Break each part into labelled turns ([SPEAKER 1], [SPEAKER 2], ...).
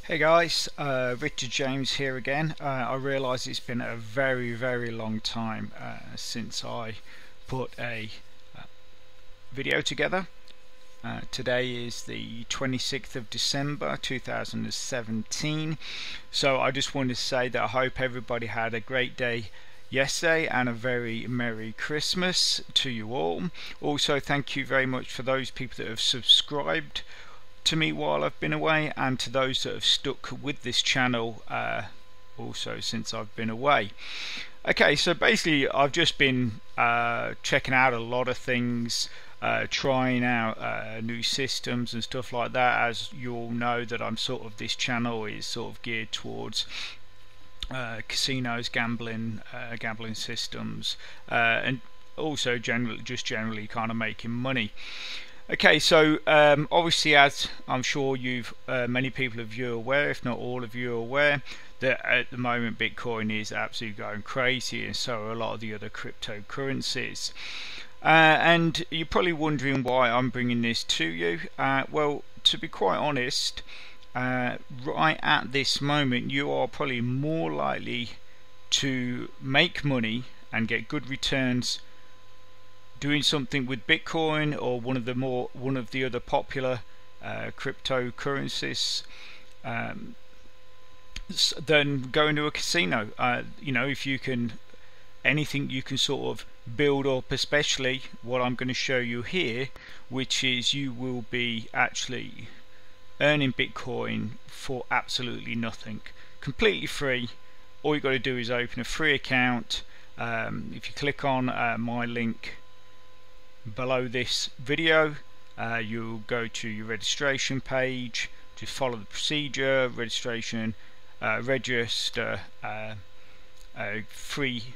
[SPEAKER 1] Hey guys, Richard James here again. I realise it's been a very long time since I put a video together. Today is the 26th of December 2017, so I just wanted to say that I hope everybody had a great day yesterday and a very Merry Christmas to you all. Also, thank you very much for those people that have subscribed to me while I've been away, and to those that have stuck with this channel also since I've been away. Okay, so basically I've just been checking out a lot of things, trying out new systems and stuff like that. As you all know, that this channel is sort of geared towards casinos, gambling systems, and also generally kind of making money. Okay, so obviously, as I'm sure many people of you are aware, if not all of you are aware, that at the moment Bitcoin is absolutely going crazy, and so are a lot of the other cryptocurrencies. And you're probably wondering why I'm bringing this to you. Well, to be quite honest, right at this moment, you are probably more likely to make money and get good returns doing something with Bitcoin or one of the other popular cryptocurrencies than going to a casino. If you can, anything you can sort of build up, especially what I'm going to show you here, which is you will be actually earning Bitcoin for absolutely nothing, completely free. All you got to do is open a free account. If you click on my link below this video, you'll go to your registration page. Just follow the procedure: registration, register a free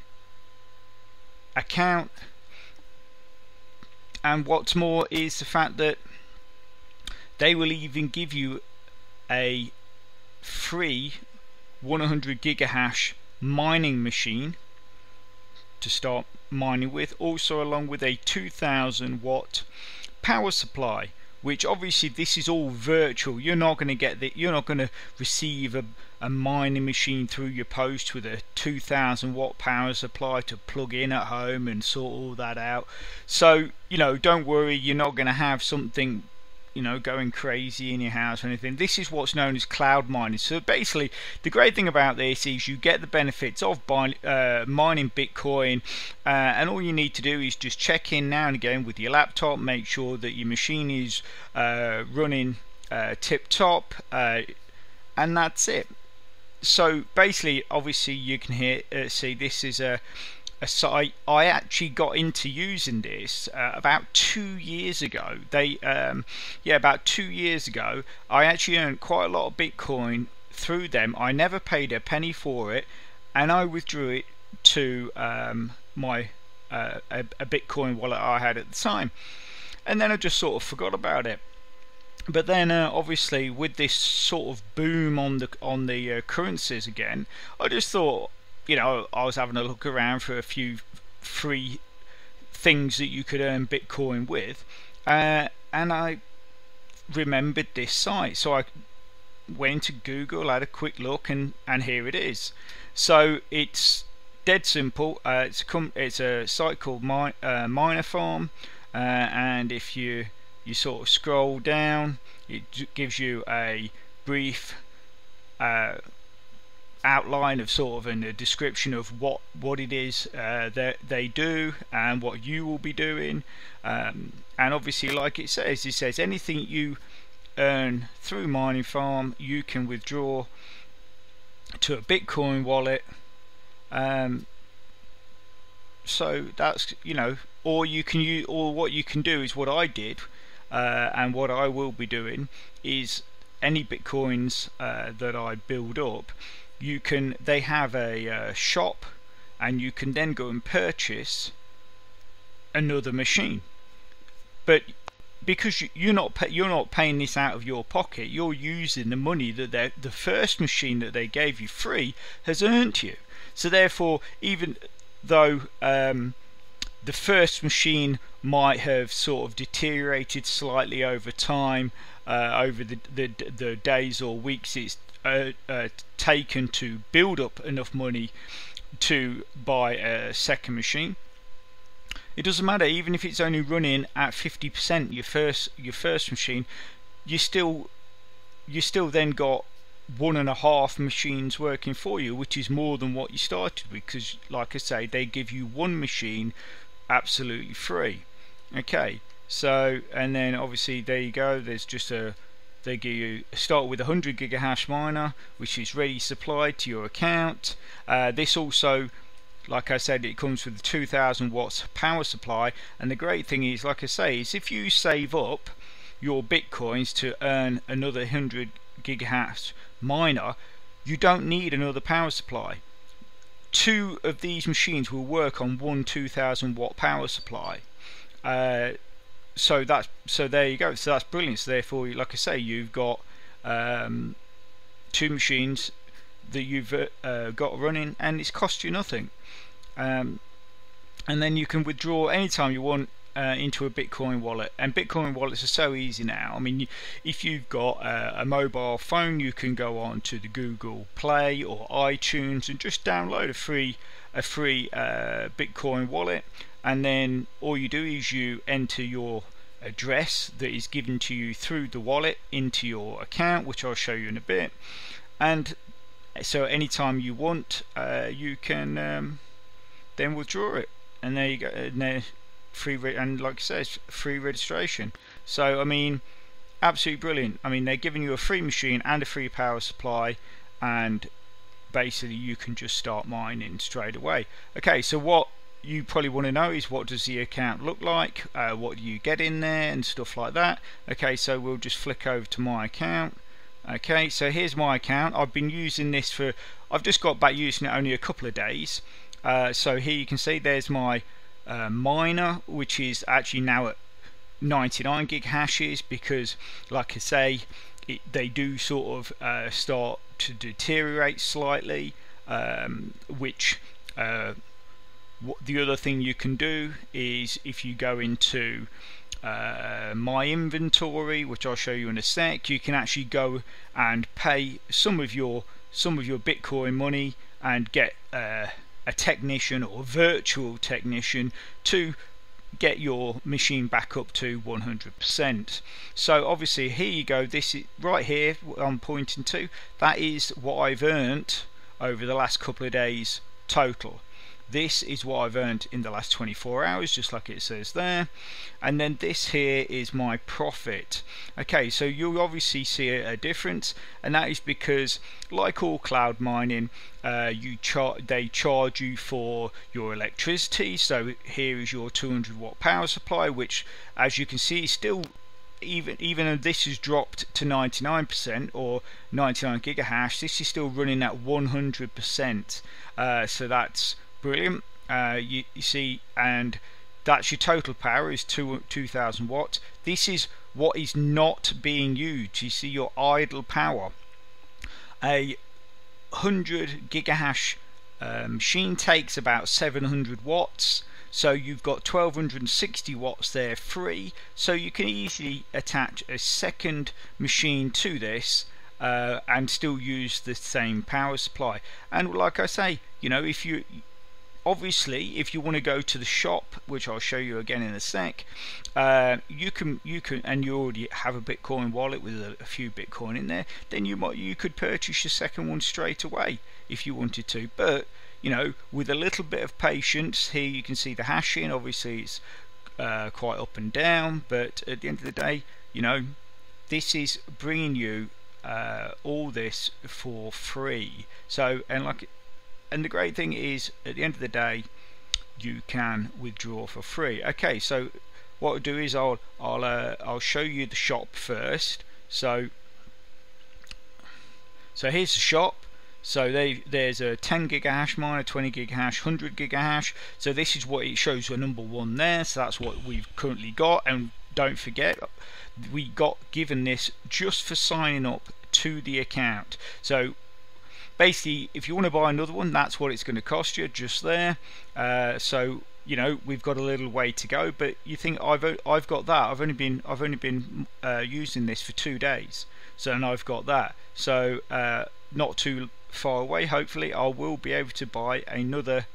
[SPEAKER 1] account, and what's more is the fact that they will even give you a free 100 gigahash mining machine to start mining with, also along with a 2000 watt power supply, which obviously this is all virtual. You're not going to receive a mining machine through your post with a 2000 watt power supply to plug in at home and sort all that out. So don't worry, you're not going to have something going crazy in your house or anything. This is what's known as cloud mining. So basically, the great thing about this is you get the benefits of mining Bitcoin, and all you need to do is just check in now and again with your laptop, make sure that your machine is running tip top, and that's it. So basically, obviously, you can see this is a site. I actually got into using this about 2 years ago. About 2 years ago, I actually earned quite a lot of Bitcoin through them. I never paid a penny for it, and I withdrew it to my a Bitcoin wallet I had at the time, and then I just sort of forgot about it. But then obviously, with this sort of boom on the currencies again, I just thought, I was having a look around for a few free things that you could earn Bitcoin with, and I remembered this site. So I went to Google, had a quick look, and here it is. So it's dead simple. It's a site called Minerfarm, and if you sort of scroll down, it gives you a brief outline of and a description of what it is that they do and what you will be doing, and obviously, like it says anything you earn through Minerfarm you can withdraw to a Bitcoin wallet. So that's or you can use, or what you can do is what I did, and what I will be doing is any Bitcoins that I build up, they have a shop, and you can then go and purchase another machine. But because you're not paying this out of your pocket, you're using the money that the first machine that they gave you free has earned you. So therefore, even though the first machine might have sort of deteriorated slightly over time, over the days or weeks it's taken to build up enough money to buy a second machine. It doesn't matter, even if it's only running at 50% your first machine, you still then got 1.5 machines working for you, which is more than what you started with, because like I say, they give you one machine absolutely free. Okay, so, and then obviously there you go, there's just they give you start with a 100 gigahash miner, which is ready supplied to your account. This also, like I said, it comes with a 2000 watts power supply, and the great thing is, like I say, is if you save up your bitcoins to earn another 100 gigahash miner, you don't need another power supply. 2 of these machines will work on one 2000 watt power supply. So there you go. So that's brilliant. So therefore, like I say, you've got 2 machines that you've got running, and it's cost you nothing. And then you can withdraw anytime you want into a Bitcoin wallet, and Bitcoin wallets are so easy now. I mean, if you've got a mobile phone, you can go on to the Google Play or iTunes and just download a free Bitcoin wallet, and then all you do is you enter your address that is given to you through the wallet into your account, which I'll show you in a bit. And so anytime you want, you can then withdraw it, and there you go. And and like I said, it's free registration. So I mean, absolutely brilliant. I mean, they're giving you a free machine and a free power supply, and basically you can just start mining straight away. Okay, so what you probably want to know is, what does the account look like, what do you get in there and stuff like that. Okay, so we'll just flick over to my account. Okay, so here's my account. I've been using this for, I've just got back using it only a couple of days. So here you can see there's my miner, which is actually now at 99 gig hashes, because like I say, they do sort of start to deteriorate slightly, which the other thing you can do is, if you go into my inventory, which I'll show you in a sec, you can actually go and pay some of your Bitcoin money and get a technician or virtual technician to get your machine back up to 100%. So obviously here you go, this is right here I'm pointing to, that is what I've earned over the last couple of days total. This is what I've earned in the last 24 hours, just like it says there. And then this here is my profit. Okay, so you'll obviously see a difference, and that is because, like all cloud mining, they charge you for your electricity. So here is your 200 watt power supply, which, as you can see, still, even though this has dropped to 99% or 99 gigahash, this is still running at 100%. So that's brilliant. You see, and that's your total power is 2000 watts. This is what is not being used. You see your idle power. A 100 gigahash machine takes about 700 watts, so you've got 1260 watts there free, so you can easily attach a second machine to this and still use the same power supply. And like I say, you know, if you want to go to the shop, which I'll show you again in a sec, you can, and you already have a Bitcoin wallet with a few Bitcoin in there, then you could purchase your second one straight away if you wanted to. But you know, with a little bit of patience, here you can see the hashing. Obviously, it's quite up and down, but at the end of the day, you know, this is bringing you all this for free. So, and the great thing is, at the end of the day, you can withdraw for free. Okay, so what I'll do is I'll show you the shop first. So here's the shop. So there's a 10 gigahash miner, 20 gigahash, 100 gigahash. So this is what it shows, your number one there. So that's what we've currently got. And don't forget, we got given this just for signing up to the account. So basically, if you want to buy another one, that's what it's going to cost you, just there. So you know, we've got a little way to go. But you think I've got that. I've only been using this for 2 days, so and I've got that. So not too far away. Hopefully, I will be able to buy another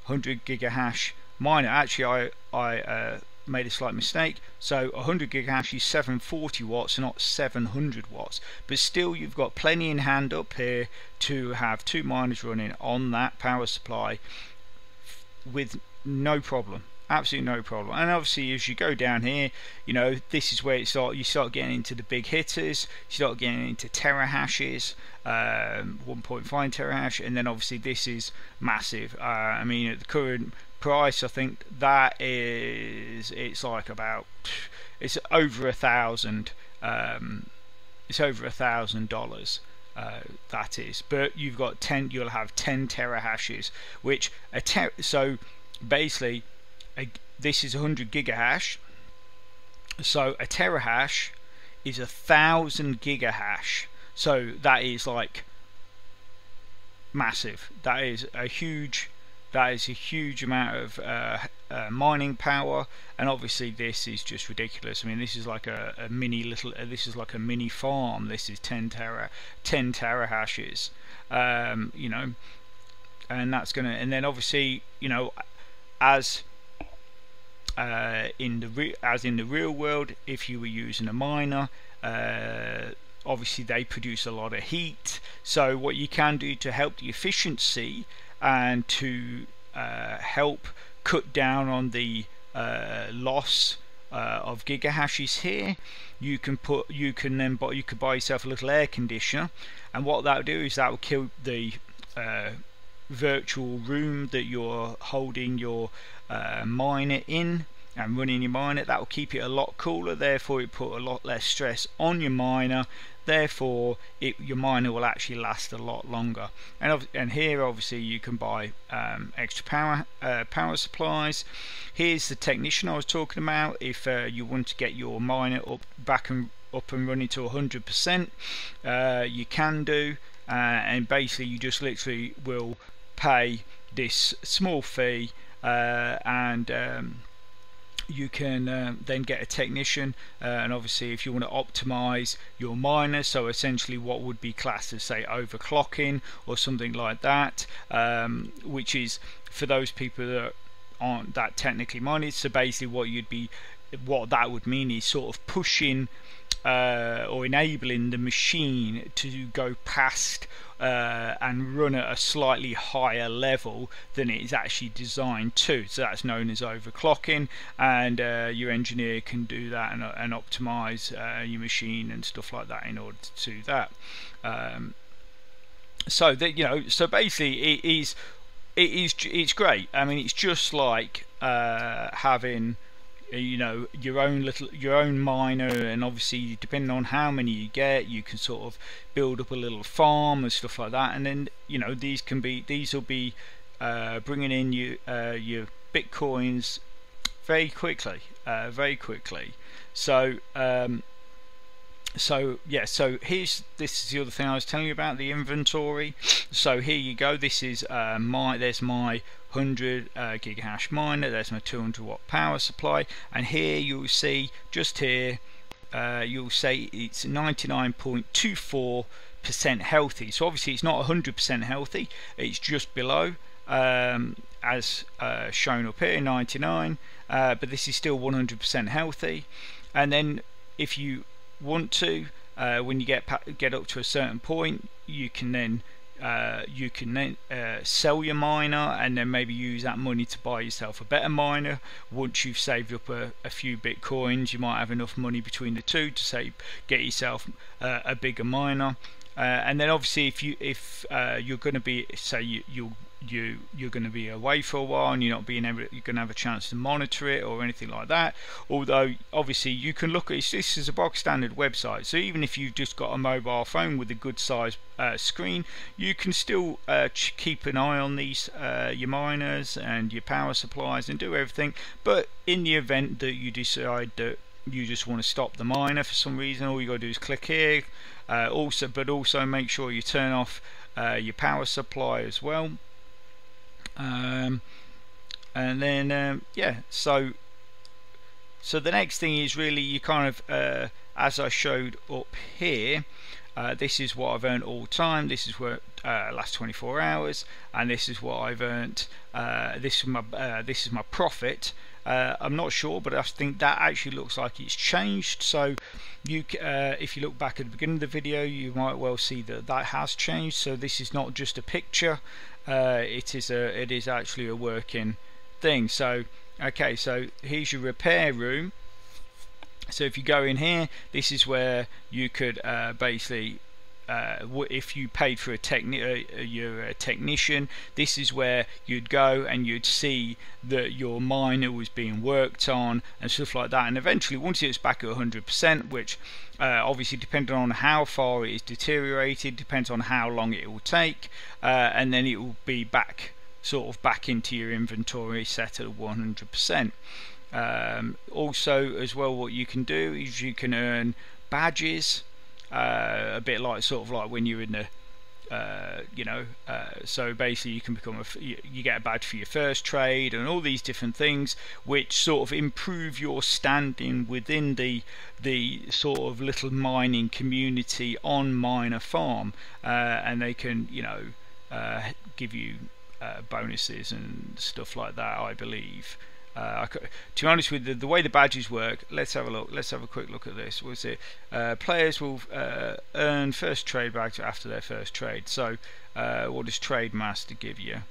[SPEAKER 1] 100 gigahash miner. Actually, I made a slight mistake. So 100 gigahash is 740 watts, not 700 watts. But still, you've got plenty in hand up here to have 2 miners running on that power supply with no problem, absolutely no problem. And obviously, as you go down here, you know, this is where you start getting into the big hitters. You start getting into terahashes, 1.5 terahash, and then obviously this is massive. I mean, at the current price, I think that is, it's like about, it's over $1,000. It's over $1,000. That is, but you've got 10. You'll have 10 terahashes, which so basically this is 100 gigahash. So a terahash is 1,000 gigahash. So that is like massive. That is a huge amount of mining power, and obviously this is just ridiculous. I mean, this is like a mini little. This is like a mini farm. This is 10 terahashes. You know, and that's gonna. And then obviously, you know, as in the real world, if you were using a miner, obviously they produce a lot of heat. So what you can do to help the efficiency and to help cut down on the loss of gigahashes here, you could buy yourself a little air conditioner, and what that will do is that will kill the virtual room that you're holding your miner in and running your miner. That will keep it a lot cooler, therefore it put a lot less stress on your miner, therefore your miner will actually last a lot longer. And here obviously you can buy extra power supplies. Here's the technician I was talking about. If you want to get your miner up and running to 100%, you can do, and basically you just literally will pay this small fee, and you can then get a technician, and obviously if you want to optimize your miner, so essentially what would be classed as, say, overclocking or something like that, which is for those people that aren't that technically minded. So basically what that would mean is sort of pushing or enabling the machine to go past and run at a slightly higher level than it is actually designed to. So that's known as overclocking, and your engineer can do that and optimize your machine and stuff like that in order to do that. So that, you know, so basically it's great. I mean, it's just like having, you know, your own miner, and obviously depending on how many you get, you can sort of build up a little farm and stuff like that. And then, you know, these will be bringing in your bitcoins very quickly, So yeah, so this is the other thing I was telling you about, the inventory. So here you go. This is there's my 100 gigahash miner. There's my 200 watt power supply, and here you'll see, just here, you'll say it's 99.24% healthy. So obviously it's not 100% healthy. It's just below, as shown up here, 99. But this is still 100% healthy. And then if you want to, when you get up to a certain point, you can then sell your miner, and then maybe use that money to buy yourself a better miner. Once you've saved up a few bitcoins, you might have enough money between the two to get yourself a bigger miner. And then obviously if you're going to be, say you're going to be away for a while and you're going to have a chance to monitor it or anything like that, although obviously you can look at this is a bog standard website, so even if you've just got a mobile phone with a good size screen, you can still keep an eye on these your miners and your power supplies and do everything. But in the event that you decide that you just want to stop the miner for some reason, all you got to do is click here. Also make sure you turn off your power supply as well. And then yeah, so the next thing is really you kind of as I showed up here, this is what I've earned all time, this is where last 24 hours, and this is what I've earned. This is my profit. I'm not sure, but I think that actually looks like it's changed. So you if you look back at the beginning of the video, you might well see that that has changed. So this is not just a picture, it is actually a working thing. So okay, so here's your repair room. So if you go in here, this is where you could basically if you paid for you're a technician, this is where you'd go and you'd see that your miner was being worked on and stuff like that. And eventually, once it's back at 100%, which obviously depending on how far it is deteriorated, depends on how long it will take, and then it will be back, sort of back into your inventory set at 100%. Also, as well, what you can do is you can earn badges. A bit like sort of like when you're in the so basically you can become you get a badge for your first trade and all these different things which sort of improve your standing within the sort of little mining community on Minerfarm, and they can give you bonuses and stuff like that, I believe. To be honest with you, the way the badges work, let's have a look. Let's have a quick look at this. What's it? Players will earn first trade badge after their first trade. So what does Trade Master give you?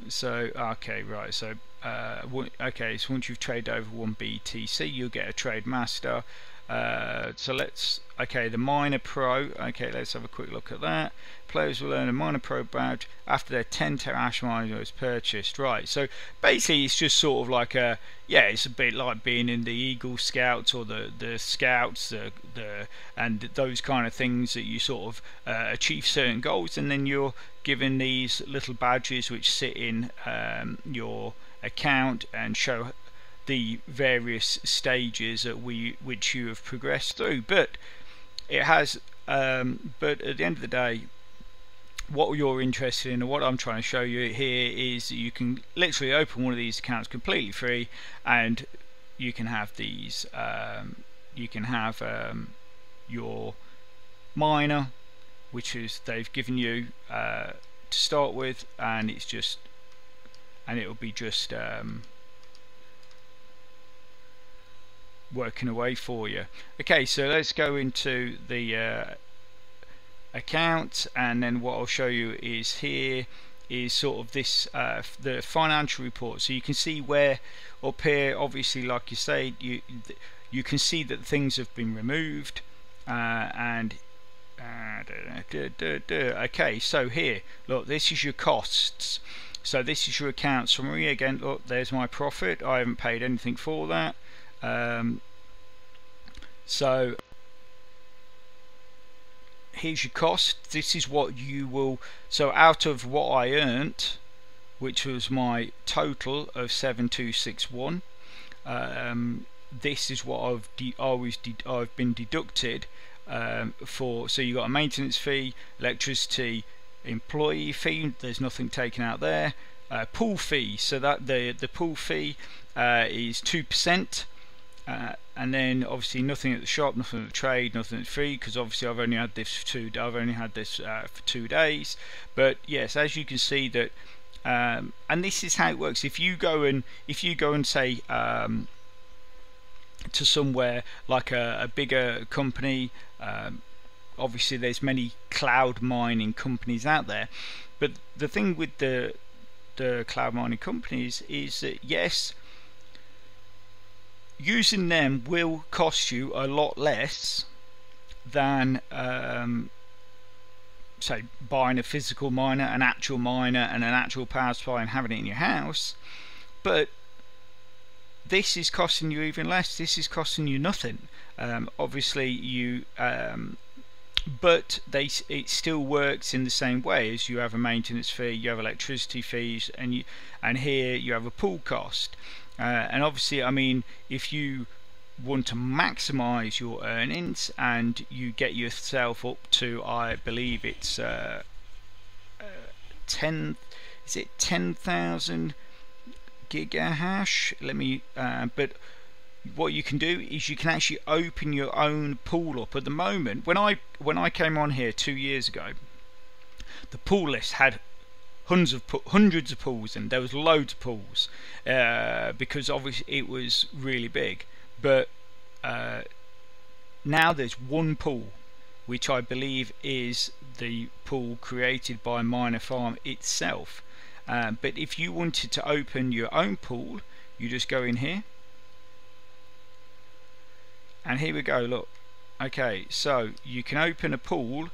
[SPEAKER 1] So okay, right. So okay, so once you've traded over 1 BTC, you'll get a Trade Master. So let's, okay, the Miner Pro, okay, let's have a quick look at that. Players will earn a Miner Pro badge after their 10 terahash miner is purchased. Right, so basically it's just sort of like a, yeah, it's a bit like being in the Eagle Scouts or the Scouts, and those kind of things that you sort of achieve certain goals, and then you're given these little badges which sit in your account and show the various stages at which you have progressed through. But it has but at the end of the day, what you're interested in and what I'm trying to show you here is that you can literally open one of these accounts completely free, and you can have these you can have your miner, which is they've given you to start with, and it's just, and it'll be just working away for you. Okay, so let's go into the account, and then what I'll show you is here is sort of this the financial report. So you can see where up here, obviously, like you say, you can see that things have been removed, and okay, so here, look, this is your costs. So this is your account summary. Again, look, there's my profit. I haven't paid anything for that. So here's your cost. This is what you will, so out of what I earned, which was my total of 7261, this is what I've been deducted for. So you got a maintenance fee, electricity, employee fee, there's nothing taken out there, pool fee, so that the pool fee is 2%, and then obviously nothing at the shop, nothing at the trade, nothing at free, because obviously I've only had this for 2 days. But yes, as you can see that, and this is how it works. If you go and say to somewhere like a bigger company, obviously there's many cloud mining companies out there, but the thing with the cloud mining companies is that yes, using them will cost you a lot less than say buying a physical miner, an actual miner and an actual power supply and having it in your house. But this is costing you even less. This is costing you nothing. Obviously you but it still works in the same way as you have a maintenance fee, you have electricity fees, and here you have a pool cost. And obviously, I mean, if you want to maximize your earnings and you get yourself up to, I believe it's 10,000 gigahash. Let me but what you can do is you can actually open your own pool up. At the moment, when I came on here 2 years ago, the pool list had hundreds of pools, and there was loads of pools because obviously it was really big. But now there's one pool, which I believe is the pool created by Minerfarm itself. But if you wanted to open your own pool, you just go in here, and here we go. Look, okay, so you can open a pool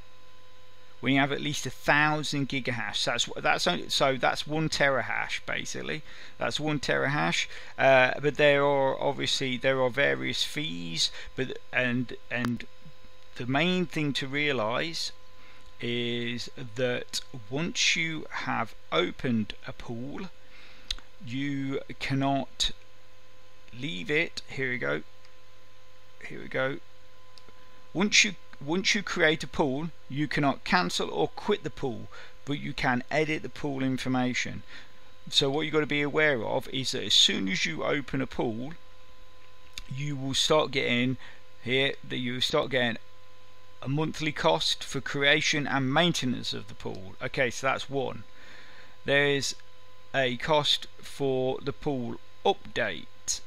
[SPEAKER 1] when you have at least 1,000 gigahash. So that's 1 terahash basically. That's 1 terahash. But there are various fees. And the main thing to realise is that once you have opened a pool, you cannot leave it. Here we go. Once you create a pool, you cannot cancel or quit the pool, but you can edit the pool information. So what you've got to be aware of is that as soon as you open a pool, you will start getting a monthly cost for creation and maintenance of the pool. Okay, so that's one. There is a cost for the pool update.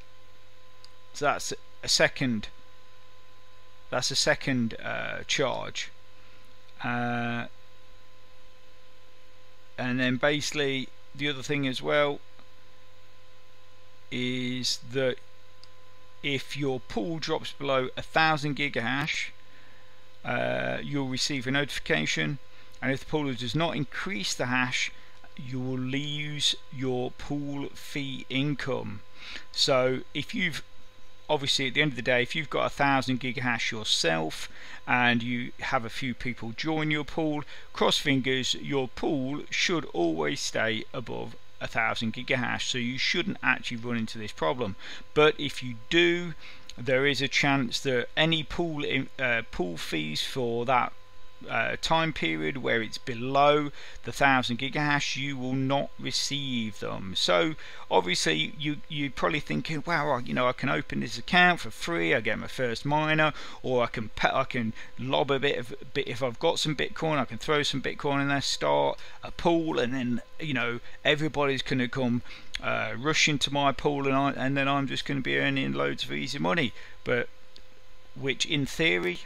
[SPEAKER 1] So that's a second. That's a second charge, and then basically the other thing as well is that if your pool drops below 1,000 gigahash, you'll receive a notification, and if the pool does not increase the hash, you will lose your pool fee income. So if you've obviously at the end of the day, if you've got 1,000 gigahash yourself and you have a few people join your pool, cross fingers, your pool should always stay above 1,000 gigahash, so you shouldn't actually run into this problem. But if you do, there is a chance that any pool fees for that time period where it's below the 1,000 gigahash, you will not receive them. So obviously you're probably thinking, wow, you know, I can open this account for free, I get my first miner, or I can lob a bit if I've got some Bitcoin, I can throw some Bitcoin in there, start a pool, and then, you know, everybody's going to come rush into my pool, and then I'm just going to be earning loads of easy money. But which in theory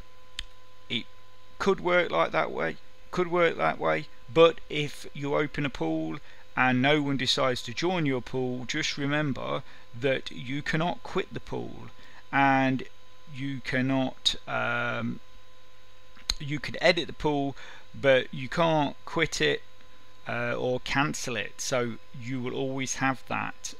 [SPEAKER 1] it could work that way, but if you open a pool and no one decides to join your pool, just remember that you cannot quit the pool, and you cannot you can edit the pool, but you can't quit it or cancel it. So you will always have that,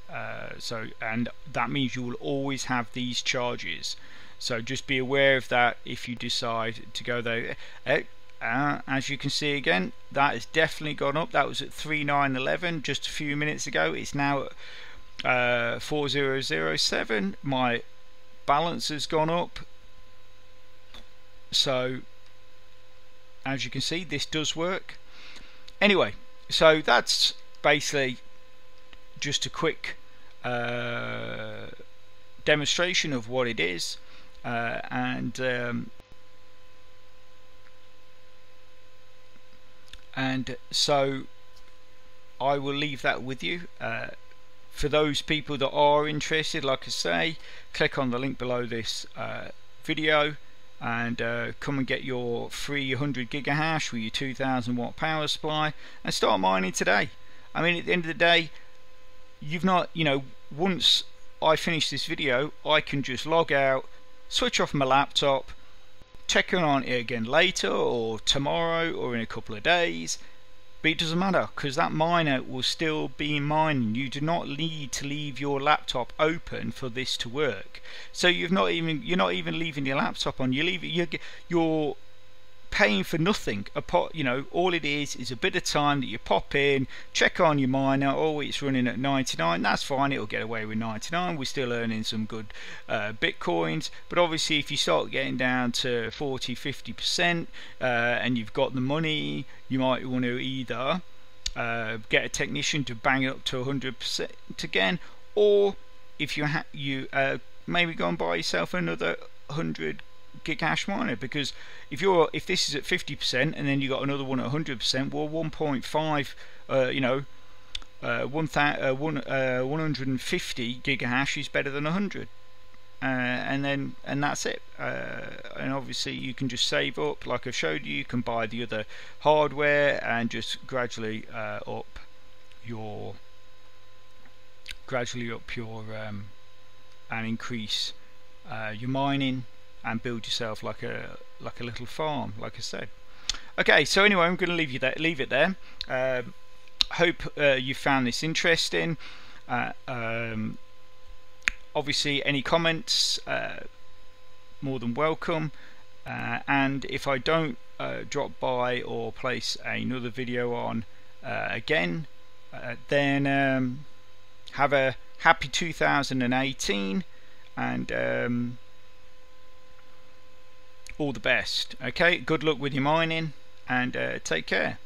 [SPEAKER 1] and that means you will always have these charges. So just be aware of that if you decide to go there. As you can see again, that has definitely gone up. That was at 3911 just a few minutes ago. It's now at 4007. My balance has gone up. So as you can see, this does work. Anyway, so that's basically just a quick demonstration of what it is. And so I will leave that with you. For those people that are interested, like I say, click on the link below this video and come and get your free 100 gigahash with your 2000 watt power supply and start mining today. I mean, at the end of the day, you've not, you know, once I finish this video, I can just log out, switch off my laptop, check on it again later or tomorrow or in a couple of days, but it doesn't matter because that miner will still be mining. You do not need to leave your laptop open for this to work. So you're not even leaving your laptop on. You're paying for nothing. You know, all it is a bit of time that you pop in, check on your miner. Oh, it's running at 99. That's fine. It'll get away with 99. We're still earning some good bitcoins. But obviously, if you start getting down to 40-50% and you've got the money, you might want to either get a technician to bang it up to 100% again, or if you maybe go and buy yourself another 100 gig hash miner, because if this is at 50% and then you got another one at 100%, well, 1.5 150 gigahash is better than 100, and that's it. And obviously you can just save up, like I've showed you. You can buy the other hardware and just gradually up your and increase your mining and build yourself like a little farm, like I said. Okay, so anyway, I'm going to leave it there. Hope you found this interesting. Obviously, any comments, more than welcome. And if I don't drop by or place another video on again, then have a happy 2018, and all the best. Okay, good luck with your mining, and take care.